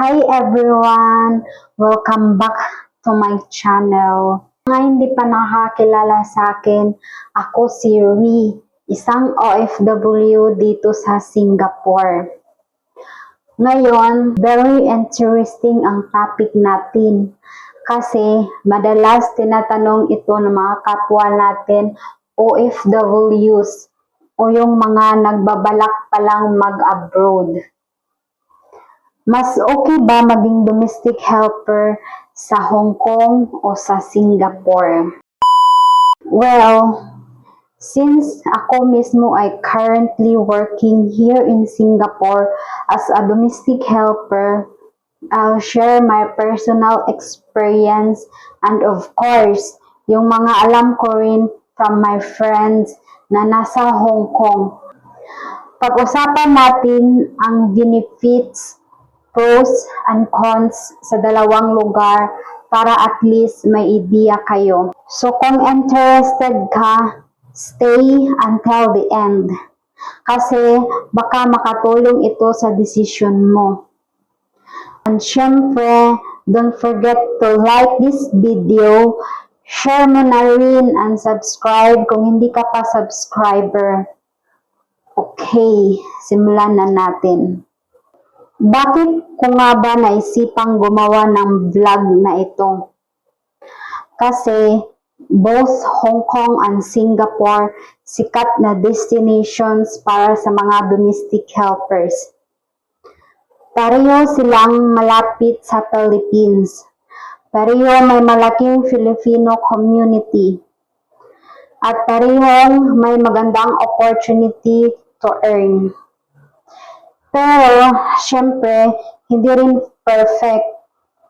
Hi everyone! Welcome back to my channel. Mga hindi pa nakakilala sa akin, ako si Ree, isang OFW dito sa Singapore. Ngayon, very interesting ang topic natin kasi madalas tinatanong ito ng mga kapwa natin OFWs o yung mga nagbabalak palang mag-abroad. Mas okay ba maging domestic helper sa Hong Kong o sa Singapore? Well, since ako mismo ay currently working here in Singapore as a domestic helper, I'll share my personal experience and of course, yung mga alam ko rin from my friends na nasa Hong Kong. Pag-usapan natin ang benefits, pros and cons sa dalawang lugar para at least may idea kayo. So kung interested ka, stay until the end. Kasi baka makatulong ito sa decision mo. And syempre, don't forget to like this video, share mo na rin and subscribe kung hindi ka pa subscriber. Okay, simulan na natin. Bakit ko nga ba naisipang gumawa ng vlog na ito? Kasi both Hong Kong and Singapore sikat na destinations para sa mga domestic helpers. Pareho silang malapit sa Philippines. Pareho may malaking Filipino community. At parehong may magandang opportunity to earn. Pero, syempre, hindi rin perfect.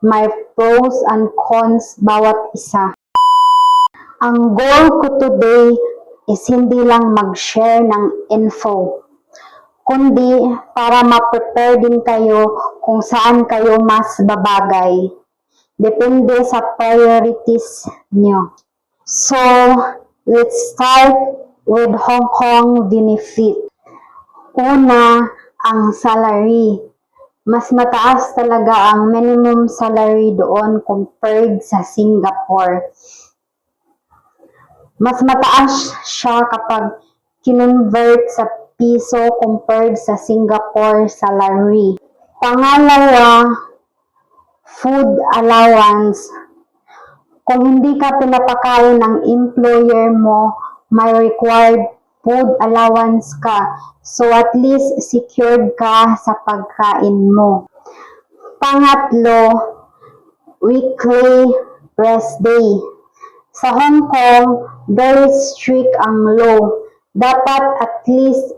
May pros and cons bawat isa. Ang goal ko today is hindi lang mag-share ng info, kundi para ma-prepare din kayo kung saan kayo mas babagay. Depende sa priorities nyo. So, let's start with Hong Kong benefit. Una, ang salary. Mas mataas talaga ang minimum salary doon compared sa Singapore. Mas mataas siya kapag kinonvert sa piso compared sa Singapore salary. Pangalawa, food allowance. Kung hindi ka pinapakain ng employer mo, may required food allowance ka. So at least secured ka sa pagkain mo. Pangatlo, weekly rest day. Sa Hong Kong, very strict ang law. Dapat at least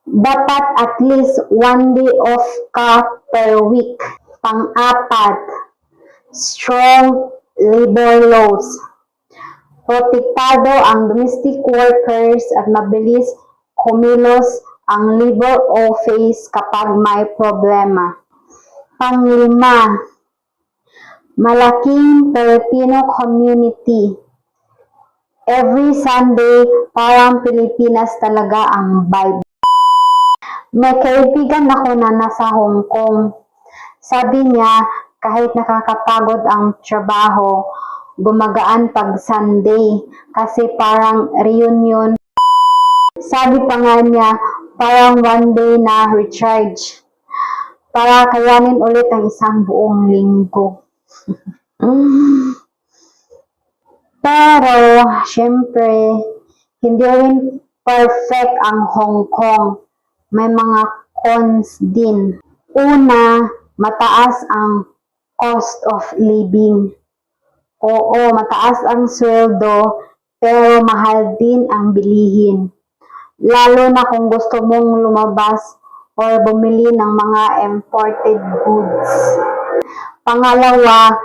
1 day off ka per week. Pang-apat, strong labor laws. Protektado ang domestic workers at mabilis kumilos ang labor office kapag may problema. Panglima, malaking Filipino community. Every Sunday, parang Pilipinas talaga ang vibe. May kaibigan ako na nasa Hong Kong. Sabi niya, kahit nakakapagod ang trabaho, gumagaan pag Sunday kasi parang reunion. Sabi pa nga niya, parang one day na recharge para kayanin ulit ang isang buong linggo. Pero, syempre, hindi rin perfect ang Hong Kong. May mga cons din. Una, mataas ang cost of living. Oo, mataas ang sweldo, pero mahal din ang bilihin. Lalo na kung gusto mong lumabas or bumili ng mga imported goods. Pangalawa,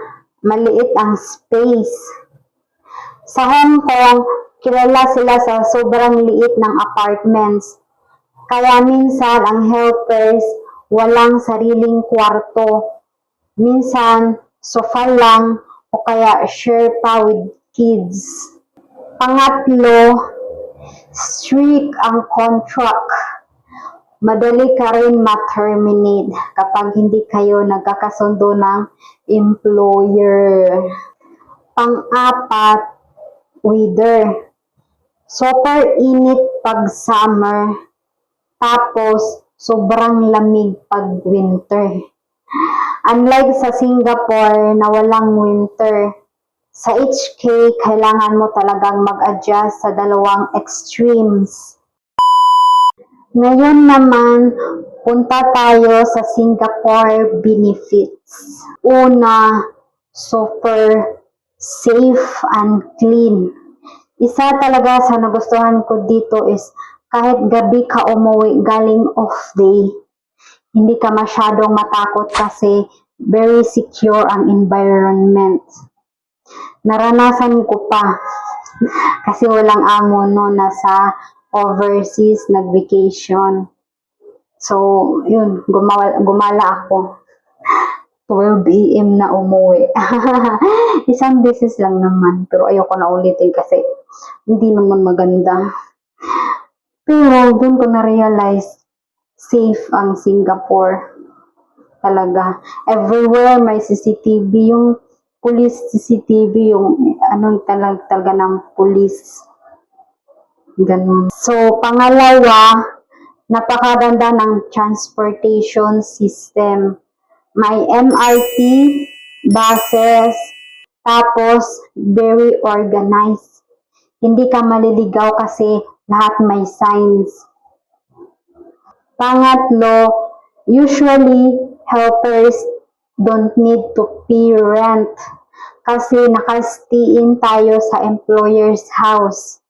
maliit ang space. Sa Hong Kong, kilala sila sa sobrang liit ng apartments. Kaya minsan ang helpers walang sariling kwarto. Minsan, sofa lang o kaya share pa with kids. Pangatlo, strict ang contract. madali ka rin ma-terminate kapag hindi kayo nagkakasundo ng employer. Pang-apat, weather. Super init pag summer, tapos sobrang lamig pag winter. Unlike sa Singapore na walang winter, sa HK kailangan mo talagang mag-adjust sa dalawang extremes. Ngayon naman, punta tayo sa Singapore benefits. Una, super safe and clean. Isa talaga sa nagustuhan ko dito is kahit gabi ka umuwi galing off day, hindi ka masyadong matakot kasi very secure ang environment. Naranasan ko pa kasi walang amo no, nasa overseas nag-vacation. So, yun, gumala ako. 12 AM na umuwi. Isang beses lang naman, pero ayoko na ulitin kasi hindi naman maganda. Pero doon ko na-realize, safe ang Singapore. Talaga. Everywhere may CCTV, yung police CCTV, yung talaga ng police. Ganun. So, pangalawa, napakaganda ng transportation system. May MRT, buses, tapos very organized. Hindi ka maliligaw kasi lahat may signs. Pangatlo, usually helpers don't need to pay rent kasi naka-stay-in tayo sa employer's house.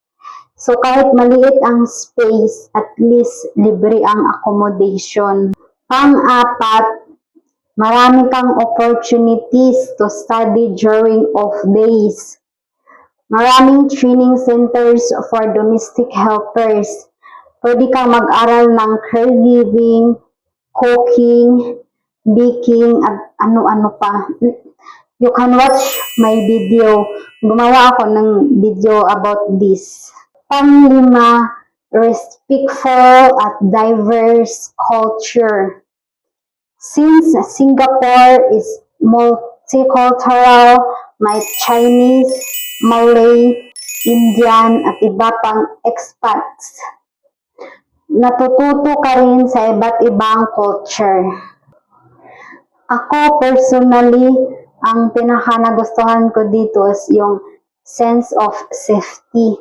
So kahit maliit ang space, at least libre ang accommodation. Pang-apat, marami kang opportunities to study during off days. Maraming training centers for domestic helpers. Pwede kang mag-aral ng caregiving, cooking, baking, at ano-ano pa. You can watch my video. Gumawa ako ng video about this. Panglima, respectful at diverse culture. Since Singapore is multicultural, may Chinese, Malay, Indian, at iba pang expats. Natututo ka rin sa iba't ibang culture. Ako personally, ang pinaka nagustuhan ko dito is yung sense of safety.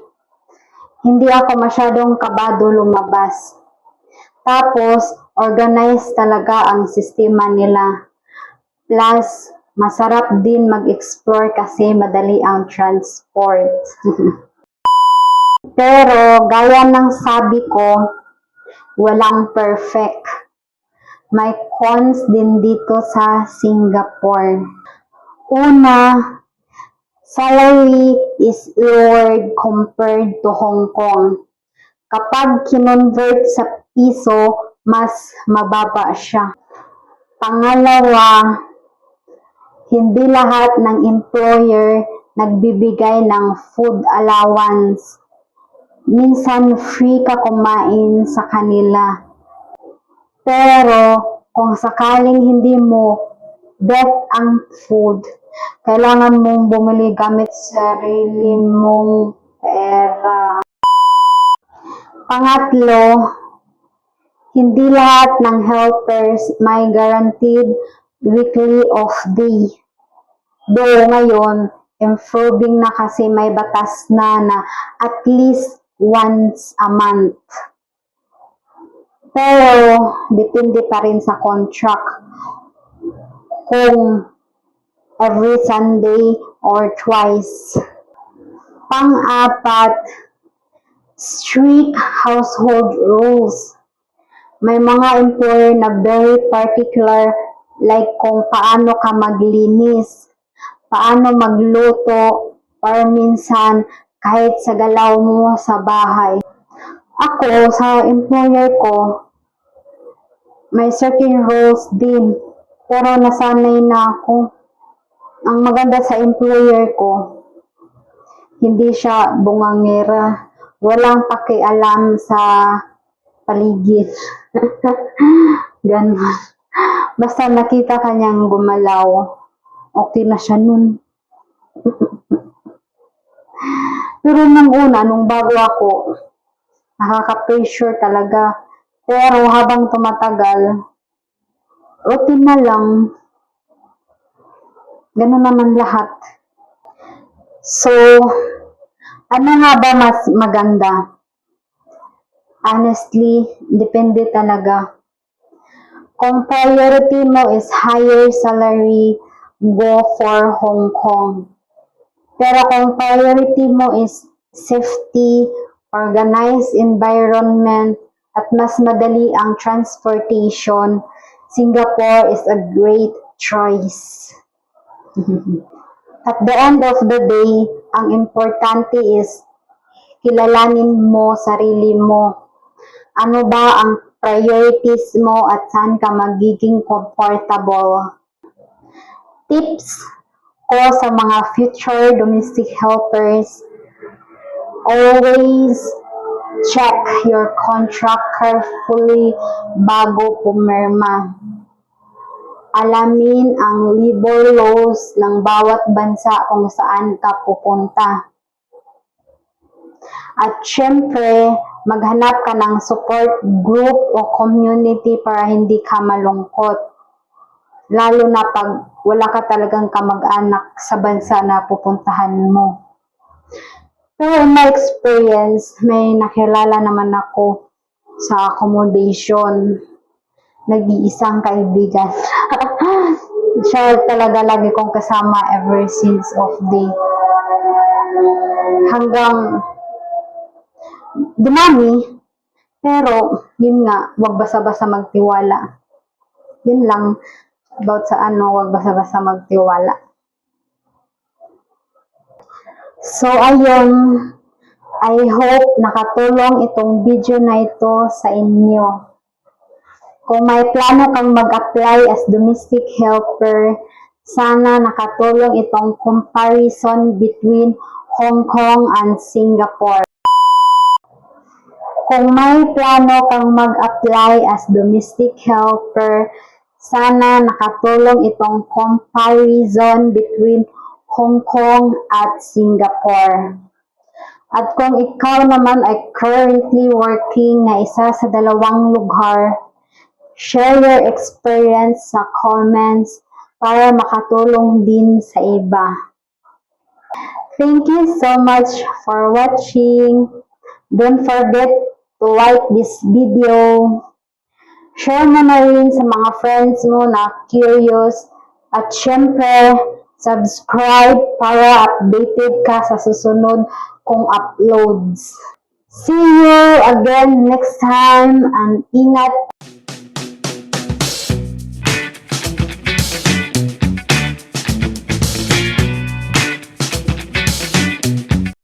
Hindi ako masyadong kabado lumabas. Tapos, organized talaga ang sistema nila. Plus, masarap din mag-explore kasi madali ang transport. Pero, gaya ng sabi ko, walang perfect. May cons din dito sa Singapore. Una, salary is lowered compared to Hong Kong. Kapag kinonvert sa piso, mas mababa siya. Pangalawa, hindi lahat ng employer nagbibigay ng food allowance. Minsan free ka kumain sa kanila. Pero kung sakaling hindi mo bet ang food, kailangan mong bumili gamit sarili mong pera. Pangatlo, hindi lahat ng helpers may guaranteed weekly off day. Though ngayon, improving na kasi may batas na at least once a month. Pero, depende pa rin sa contract. Kung every Sunday or twice. Pang-apat, strict household rules. May mga employer na very particular, like kung paano ka maglinis, paano magluto, or minsan kahit sa galaw mo sa bahay. Ako, sa employer ko, may certain rules din, pero nasanay na ako. Ang maganda sa employer ko, hindi siya bungangera, walang pakialam sa paligid. Ganon. Basta nakita ka niyang gumalaw, okay na siya nun. Pero nung una, nung bago ako, nakaka-pressure talaga. Pero habang tumatagal, routine na lang. Ganun naman lahat. So, ano nga ba mas maganda? Honestly, depende talaga. Kung priority mo is higher salary, go for Hong Kong. Pero kung priority mo is safety, organized environment, at mas madali ang transportation, Singapore is a great choice. At the end of the day, ang importante is kilalanin mo sarili mo. Ano ba ang priorities mo at saan ka magiging comfortable? Tips ko sa mga future domestic helpers: always check your contract carefully bago pumirma. Alamin ang labor laws ng bawat bansa kung saan ka pupunta. At syempre, maghanap ka ng support group o community para hindi ka malungkot. Lalo na pag wala ka talagang kamag-anak sa bansa na pupuntahan mo. Pero in my experience, may nakilala naman ako sa accommodation. Nag-iisang kaibigan. Siya talaga lagi kong kasama ever since of day. Hanggang dumami, pero yun nga, wag basta-basta magtiwala. Yun lang about sa wag basta-basta magtiwala. So ayun, I hope nakatulong itong video na ito sa inyo. Kung may plano kang mag-apply as domestic helper, sana nakatulong itong comparison between Hong Kong and Singapore. Kung may plano kang mag-apply as domestic helper, sana nakatulong itong comparison between Hong Kong at Singapore. At kung ikaw naman ay currently working na isa sa dalawang lugar, share your experience sa comments para makatulong din sa iba. Thank you so much for watching. Don't forget to like this video. Share mo na rin sa mga friends mo na curious. At syempre, subscribe para updated ka sa susunod kong uploads. See you again next time and ingat!